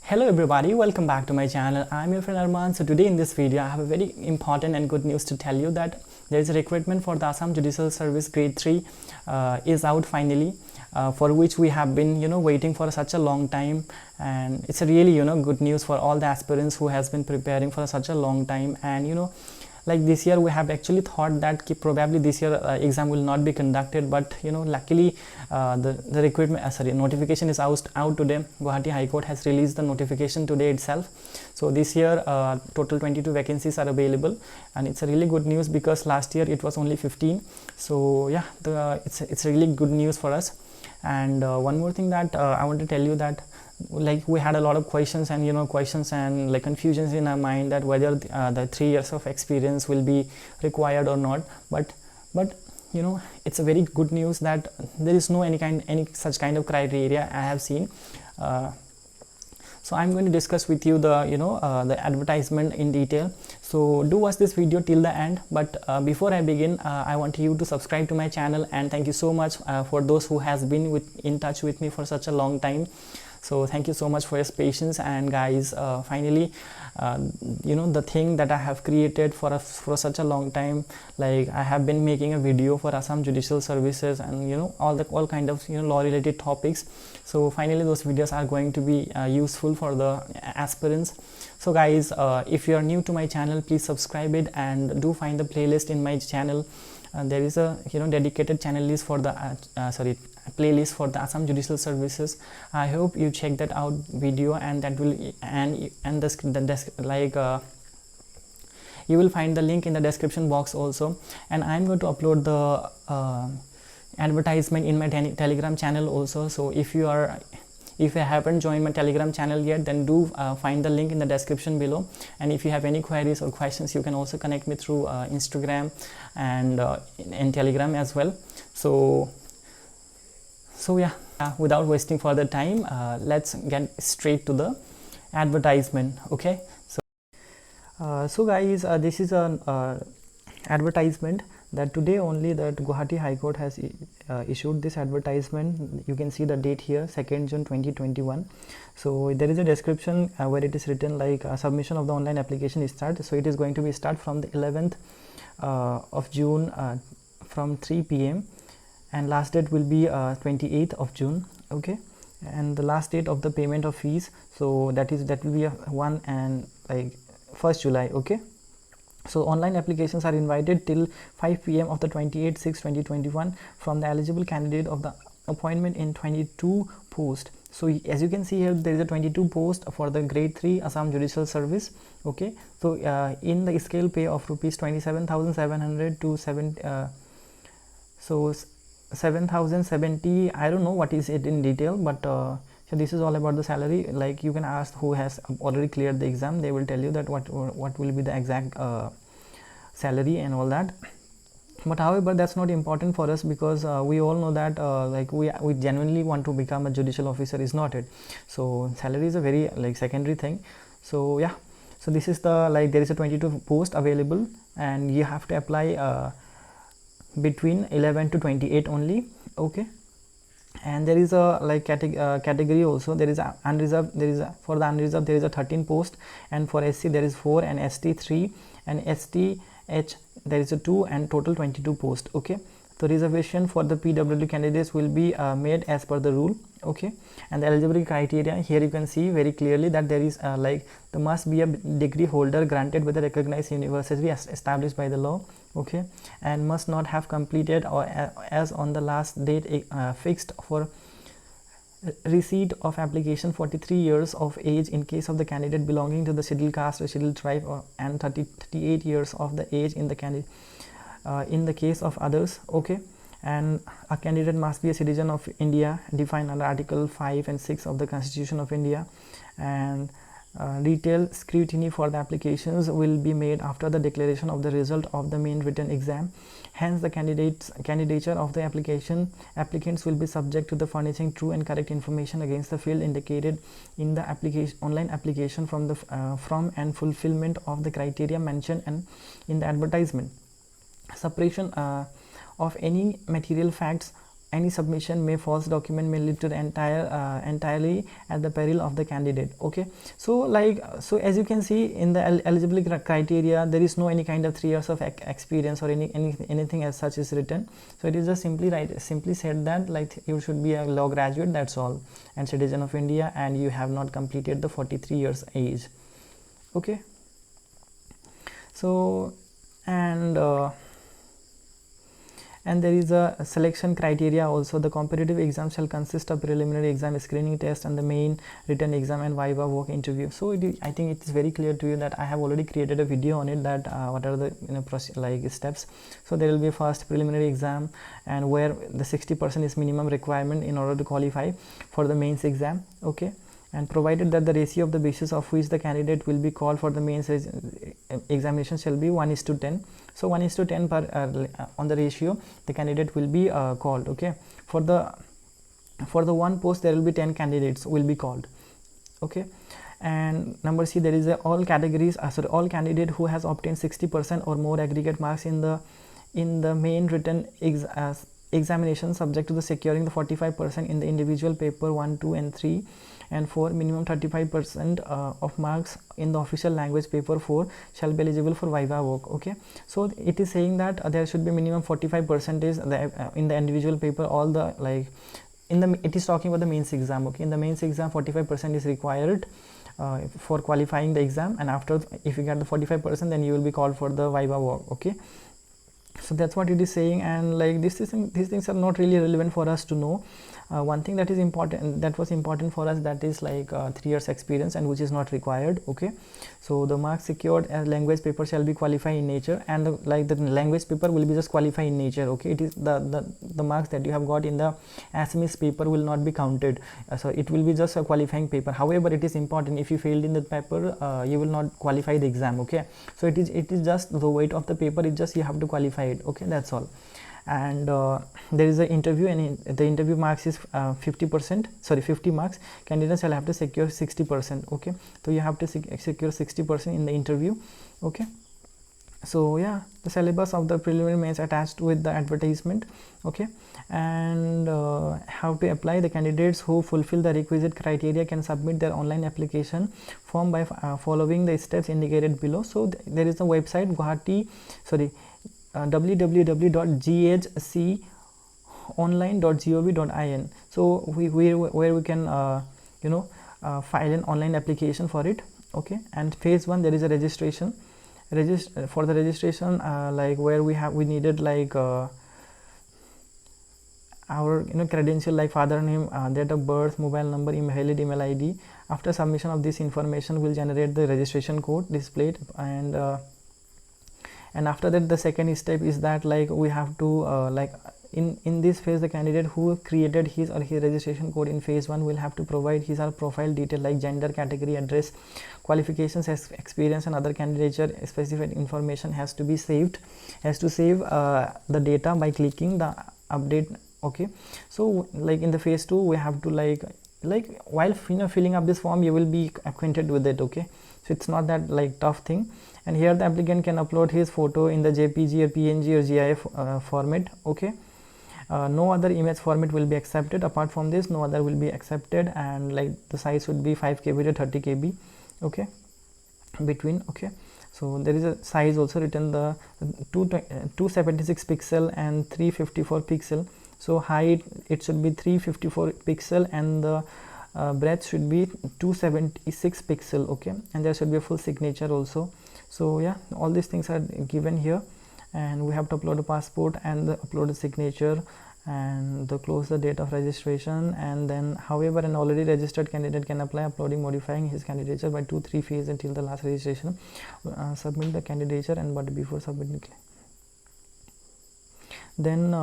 Hello everybody, welcome back to my channel. I'm your friend Arman. So today in this video I have a very important and good news to tell you that there is a recruitment for the Assam Judicial Service grade 3 is out finally, for which we have been waiting for such a long time, and it's a really good news for all the aspirants who has been preparing for such a long time. And like this year we have actually thought that probably this year exam will not be conducted, but luckily the recruitment notification is out today. Guwahati High Court has released the notification today itself. So this year total 22 vacancies are available, and it's a really good news because last year it was only 15. So yeah, it's really good news for us. And one more thing that I want to tell you, that like we had a lot of questions and like confusions in our mind that whether the 3 years of experience will be required or not, but it's a very good news that there is no any such kind of criteria I have seen. So I'm going to discuss with you the advertisement in detail, so do watch this video till the end. But before I begin, I want you to subscribe to my channel, and thank you so much for those who has been in touch with me for such a long time. So thank you so much for your patience. And guys, finally the thing that I have created for such a long time, like I have been making a video for Assam Judicial Services and all kind of law related topics. So finally those videos are going to be useful for the aspirants. So guys, if you are new to my channel, please subscribe it and do find the playlist in my channel. There is a dedicated channel list for the playlist for the Assam Judicial Services. I hope you check that out video, and that will you will find the link in the description box also. And I'm going to upload the advertisement in my telegram channel also. So if you haven't joined my telegram channel yet, then do find the link in the description below. And if you have any queries or questions, you can also connect me through Instagram and in telegram as well. So yeah, without wasting further time, let's get straight to the advertisement. Okay, so guys, this is an advertisement that today only that Guwahati High Court has issued this advertisement. You can see the date here, 2nd June 2021. So there is a description where it is written like submission of the online application is start. So it is going to be start from the 11th of June from 3 p.m. and last date will be 28th of June. Okay, and the last date of the payment of fees, so that will be 1 and like 1st July. Okay, so online applications are invited till 5 p.m. of the 28/6/2021 from the eligible candidate of the appointment in 22 post. So as you can see here, there is a 22 post for the grade 3 Assam Judicial Service. Okay, so in the scale pay of rupees 27,700 to 7,070, I don't know what is it in detail, but so this is all about the salary. Like you can ask who has already cleared the exam, they will tell you that what will be the exact salary and all that. But however, that's not important for us, because we all know that like we genuinely want to become a judicial officer, is not it? So salary is a very like secondary thing. So yeah, so this is the there is a 22 post available, and you have to apply between 11 to 28 only. Okay, and there is a category also. There is a unreserved, for the unreserved there is a 13 post, and for SC there is 4, and ST 3, and STH there is a 2, and total 22 post. Okay, so reservation for the PWD candidates will be made as per the rule. Okay, and the eligibility criteria, here you can see very clearly that there is there must be a degree holder granted with a recognized university as established by the law. Okay, and must not have completed or as on the last date fixed for receipt of application 43 years of age in case of the candidate belonging to the scheduled caste or scheduled tribe, and 38 years of the age in the candidate in the case of others. Okay, and a candidate must be a citizen of India defined under Article 5 and 6 of the Constitution of India, and detailed scrutiny for the applications will be made after the declaration of the result of the main written exam. Hence the candidature of the applicants will be subject to the furnishing true and correct information against the field indicated in the online application from and fulfillment of the criteria mentioned and in the advertisement. Suppression of any material facts any submission may false document may lead to the entirely at the peril of the candidate. Okay, so like so as you can see in the eligibility criteria, there is no any kind of 3 years of experience or anything as such is written. So it is just simply said that like you should be a law graduate, that's all, and citizen of India, and you have not completed the 43 years age. Okay, so and there is a selection criteria also. The competitive exam shall consist of preliminary exam, screening test, and the main written exam and viva voc interview. So I think it is very clear to you that I have already created a video on it, that what are the like steps. So there will be first preliminary exam, and where the 60% is minimum requirement in order to qualify for the mains exam. Okay, and provided that the ratio of the basis of which the candidate will be called for the mains examination shall be 1:10. So 1:10 per on the ratio the candidate will be called. Okay, for the one post there will be 10 candidates will be called. Okay, and number C, there is all categories all candidate who has obtained 60% or more aggregate marks in the main written examination, subject to the securing the 45% in the individual paper 1, 2 and 3, and 4 minimum 35% of marks in the official language paper 4 shall be eligible for viva voc. Okay, so it is saying that there should be minimum 45% in the individual paper, all the like it is talking about the mains exam. Okay, in the mains exam 45% is required for qualifying the exam, and after if you get the 45% then you will be called for the viva voc. Okay, so that's what it is saying, and like these things are not really relevant for us to know. One thing that is important, that was important for us, that is like 3 years experience, and which is not required. Okay, so the marks secured as language paper shall be qualified in nature, and like the language paper will be just qualified in nature. Okay, it is the marks that you have got in the Assamese paper will not be counted, so it will be just a qualifying paper. However, it is important, if you failed in the paper you will not qualify the exam. Okay, so it is just the weight of the paper, it just you have to qualify it. Okay, that's all. And there is an interview, and the interview marks is 50 marks. Candidates shall have to secure 60%. Okay, so you have to secure 60% in the interview. Okay, so yeah, the syllabus of the preliminary mains attached with the advertisement. Okay, and how to apply. The candidates who fulfill the requisite criteria can submit their online application form by following the steps indicated below. So there is a website www.ghconline.gov.in. so where we can file an online application for it. Okay, and phase 1 there is a registration. For the registration like where we needed like our credential like father name, date of birth, mobile number, email ID. After submission of this information will generate the registration code displayed, and after that the second step is that like we have to like in this phase the candidate who created his or her registration code in phase 1 will have to provide his or profile detail like gender, category, address, qualifications, experience, and other candidature specified information has to be saved, save the data by clicking the update. Okay, so like in the phase 2 we have to like while filling up this form you will be acquainted with it. Okay, so it's not that like tough thing. And here the applicant can upload his photo in the JPG or PNG or GIF format. Okay, no other image format will be accepted. Apart from this, no other will be accepted, and like the size would be 5 KB to 30 KB. Okay, between. Okay, so there is a size also written, the 276 pixel and 354 pixel. So height it should be 354 pixel, and the breadth should be 276 pixel. Okay, and there should be a full signature also. So yeah, all these things are given here, and we have to upload a passport and upload a signature and close the date of registration. And then however an already registered candidate can apply, uploading modifying his candidature by 2-3 phases until the last registration. Submit the candidature, and but before submitting, then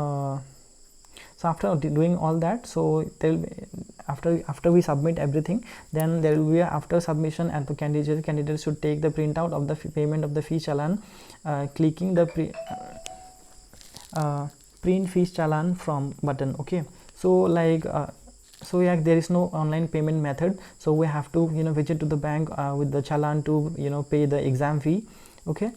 so after doing all that, so there will be, after we submit everything, then there will be a after submission, and the candidate should take the printout of the payment of the fee challan, clicking the print fee challan from button. Okay, so like so yeah, there is no online payment method, so we have to visit to the bank with the challan to pay the exam fee. Okay,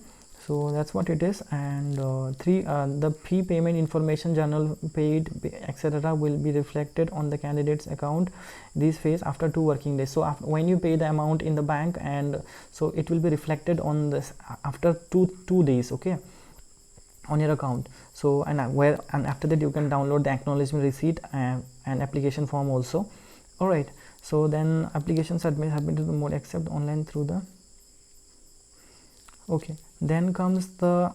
So that's what it is. And the prepayment information, journal paid, etc. will be reflected on the candidate's account this phase after 2 working days. So when you pay the amount in the bank, and so it will be reflected on this after two days, okay, on your account. So and after that you can download the acknowledgement receipt and application form also. All right, so then application submitted to the mode accept online through the, okay, then comes the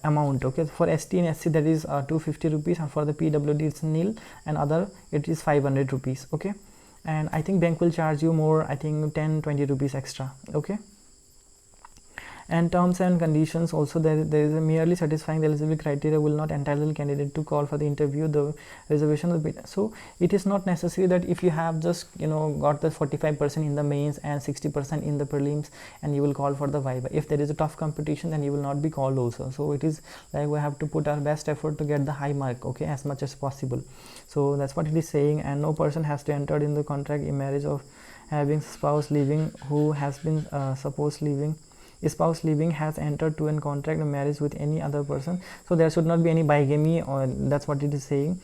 amount. Okay, for ST and SC that is 250 rupees, and for the PWD it's nil, and other it is 500 rupees. Okay, and I think bank will charge you more, I think 10-20 rupees extra. Okay, and terms and conditions also, there is a merely satisfying the eligibility criteria will not entitle the candidate to call for the interview. The reservation will be, so it is not necessary that if you have just got the 45% in the mains and 60% in the prelims, and you will call for the viva. If there is a tough competition, then you will not be called also. So it is like we have to put our best effort to get the high mark, okay, as much as possible. So that's what it is saying. And no person has to enter in the contract in marriage of having spouse leaving who has been supposed leaving. A spouse leaving has entered to a contract of marriage with any other person. So there should not be any bigamy, or that's what it is saying.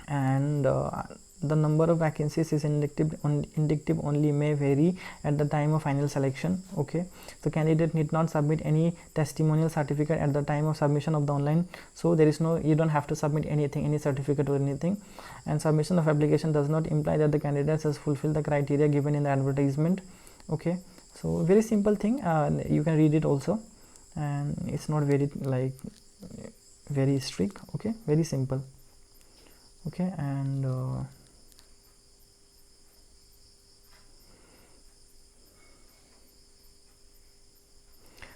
And the number of vacancies is indicative only, may vary at the time of final selection. Okay, the candidate need not submit any testimonial certificate at the time of submission of the online. So there is no, you don't have to submit anything, any certificate or anything. And submission of application does not imply that the candidate has fulfilled the criteria given in the advertisement. Okay, so very simple thing. You can read it also, and it's not very very strict. Okay, very simple. Okay, and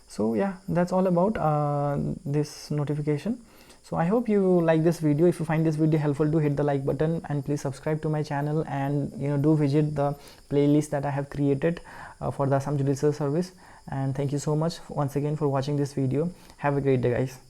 so yeah, that's all about this notification. So I hope you like this video. If you find this video helpful, do hit the like button, and please subscribe to my channel, and do visit the playlist that I have created for the Assam Judicial Service. And thank you so much once again for watching this video. Have a great day, guys.